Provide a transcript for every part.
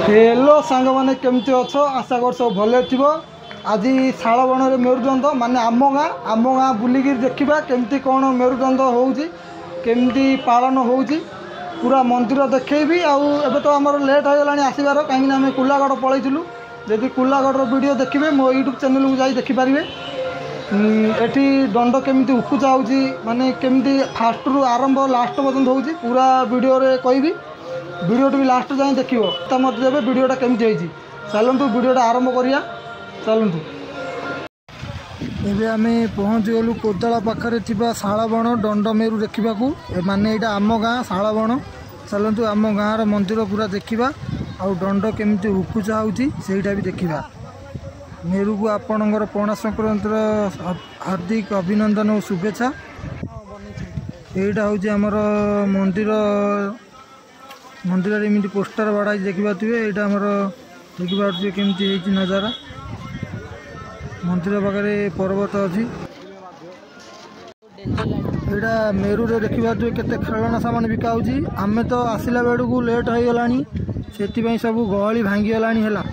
Hello सांग मैंने केमती अच्छ आशा कर सब भले थी। आज शालबण में मेरुदंड माने आम गाँ बुलिकी देखा केमती कौन मेरुदंड होमती पालन हो पूरा मंदिर देखी आउ तो आम लेट हो गला आसबार कहीं आम कुलागढ़ पलैलु। जदि कुलागढ़ वीडियो देखिए मो यूट्यूब चैनल को जाई देखिपारे। एटी दंड केमती उकुचा हो माने केमती फास्ट रु आरंभ लास्ट पर्यंत हो पूरा वीडियो रे कहबी। वीडियो भी लास्ट जाए देखो मत देवे वीडियोटा केमती होती। चलतु वीडियोटा आरंभ करिया चलतु। एबे आमे पहुँच गलु कोदाला पाखरे थिबा शालबण दंडमेरु देखा माने यहाँ आम गाँ शालबण। चलतु आम गाँव मंदिर पूरा देखा आउ दंड केमती उकुचा होटा भी देखा। मेरु को आपणकर पणा संक्रांतिर हार्दिक अभिनंदन और शुभेच्छा। यहाँ हूँ आमर मंदिर मंदिर एमती पोस्टर बाड़ा देखिपे। यहाँ आमर देखिपे केमती नजारा मंदिर पाखे पर्वत अच्छी। यहाँ मेरु रे देखिपे केते खेलना सामान बिका आमे तो आसला बेड़ को लेट हो गला से सब गहली भांगी गला है।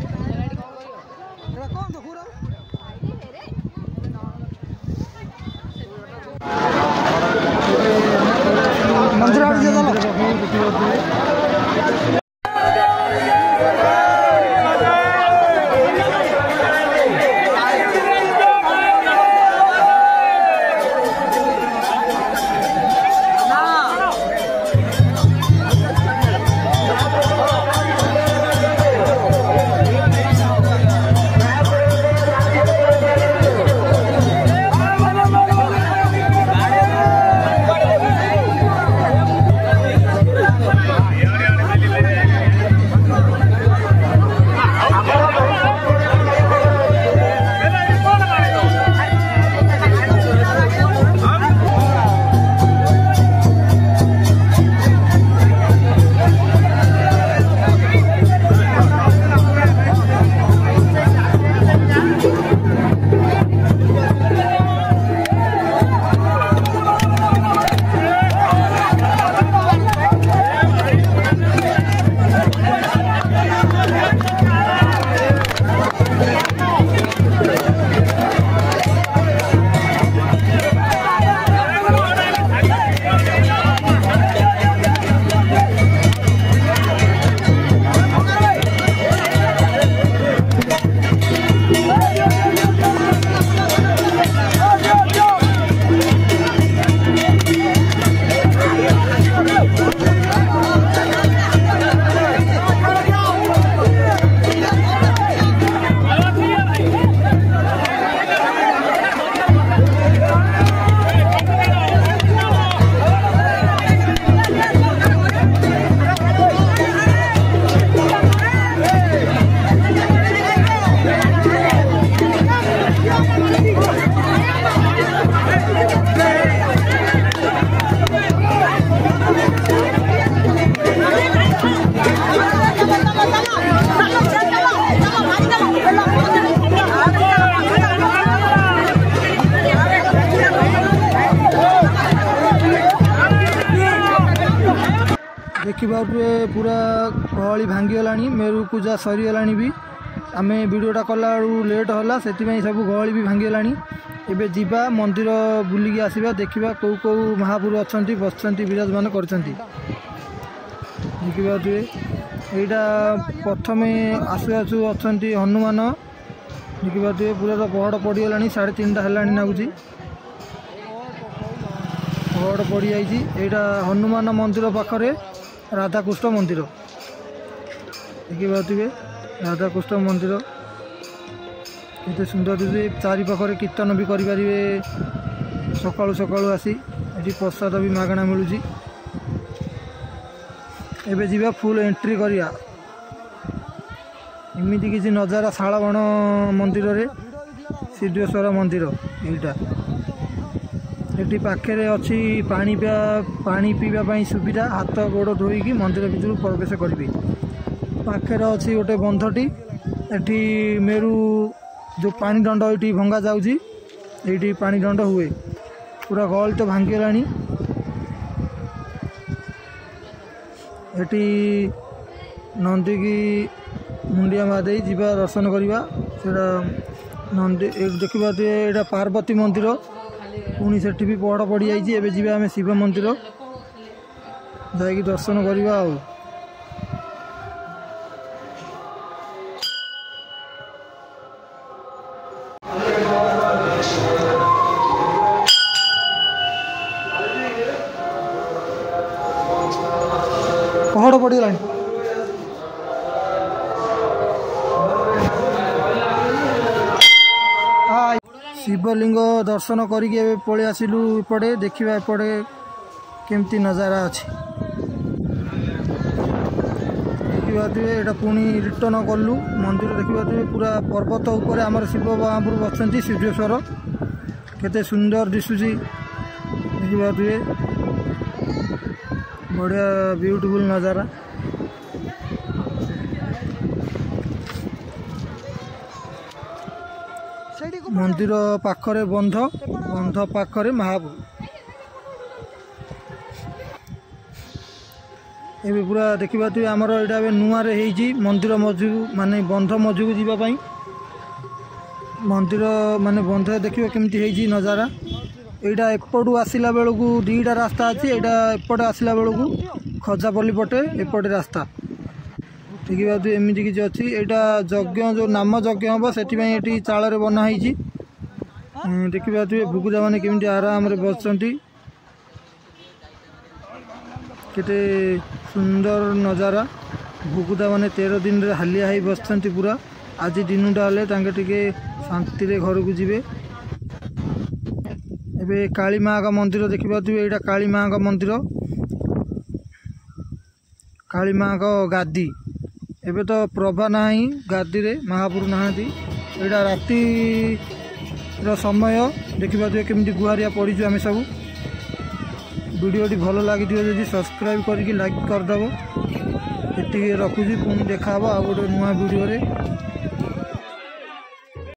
देखा पूरा गहली भांगी गला मेरु पूजा सरीगला भी आम वीडियोटा कला लेट होला से सब गहली भी भांगी गला। एबे जीवा मंदिर बुलिकी आसवा देखा कौ कौ महापुरु अच्छा बसंत विराजमान कर देखिए। यहाँ प्रथम आसु आसु अच्छा हनुमान देखिए पूरा तो पहड़ पड़गला 3:30 है नागुच पहड़ पड़ जाइए। यहाँ हनुमान मंदिर पाखरे राधाकृष्ण मंदिर देखिए राधाकृष्ण मंदिर केते सुंदर दिखे। चारि पाखरे कीर्तन भी करें सकाळु सकाळु आसी ये प्रसाद भी मागणा मिलूँ। एबे जीवा फुल एंट्री करिया एमती किसी नजारा शालबण मंदिर रे सिद्धेश्वर मंदिर। यहाँ एटी पाखे अच्छी पानी पीवा सुविधा हाथ गोड़ धोईकी मंदिर भितर प्रवेश करेंगे। पाखे अच्छी गोटे बंधटी एटी मेरु जो पानी दंड ये भंगा जाऊँगी ये पानी दंड हुए पूरा गल तो भांगीगलानी। एटी नंदी की मुंडिया मादे जीवा दर्शन करवा सेटा नंदी देखा ये पार्वती मंदिर पुणी से भी पहड़ पड़ जाइए। जी आम शिव मंदिर जाकि दर्शन करवा। पहड़ पड़गला शिवलिंग दर्शन करके पलि आसिलु एपटे देखा एपटे केमती नजारा अच्छी देखा ये पुणी रिटर्न कलु मंदिर देखा पूरा पर्वत उपर आमर शिव महापुर बसती सूर्येश्वर केते सुंदर दिशुची देखा बढ़िया ब्यूटीफुल नजारा। मंदिर पाखरे बंध पाखरे महापुर एबे पूरा देखा आमर यहाँ नुआरे होइछि मंदिर मझू माने बंध मझू जावाई मंदिर माने बंध देखिए केमती होइछि नजारा। यहाँ एपटू आसला बेलू दीटा रास्ता अच्छी यहाँ एपटे आसला बेलू खजापल्ली पटे एपटे रास्ता ठीक बात एमती किसी अच्छी। यहाँ यज्ञ जो नाम यज्ञ हम से चाल बनाई देखा भुगुदा मैंने केमती आराम बसती केते सुंदर नजारा। भुगुदा मैंने 13 दिन रे हालिया ही बसती पूरा आज दिनुटा हेले टे शांति घर को जीवे। एबे काली माँ का मंदिर देखा यहाँ काली माँ का मंदिर काली माँ का गादी एबे तो प्रभा ना गादी रे महापुर नहांती। यहाँ राति समय देखा केमती गुहारिया पड़ीचु आम सब। वीडियोटी भल लगी जदि सब्सक्राइब करके लाइक करदेव। ये रखुची पुणी देखा आ गोटे नुआ वीडियो रे।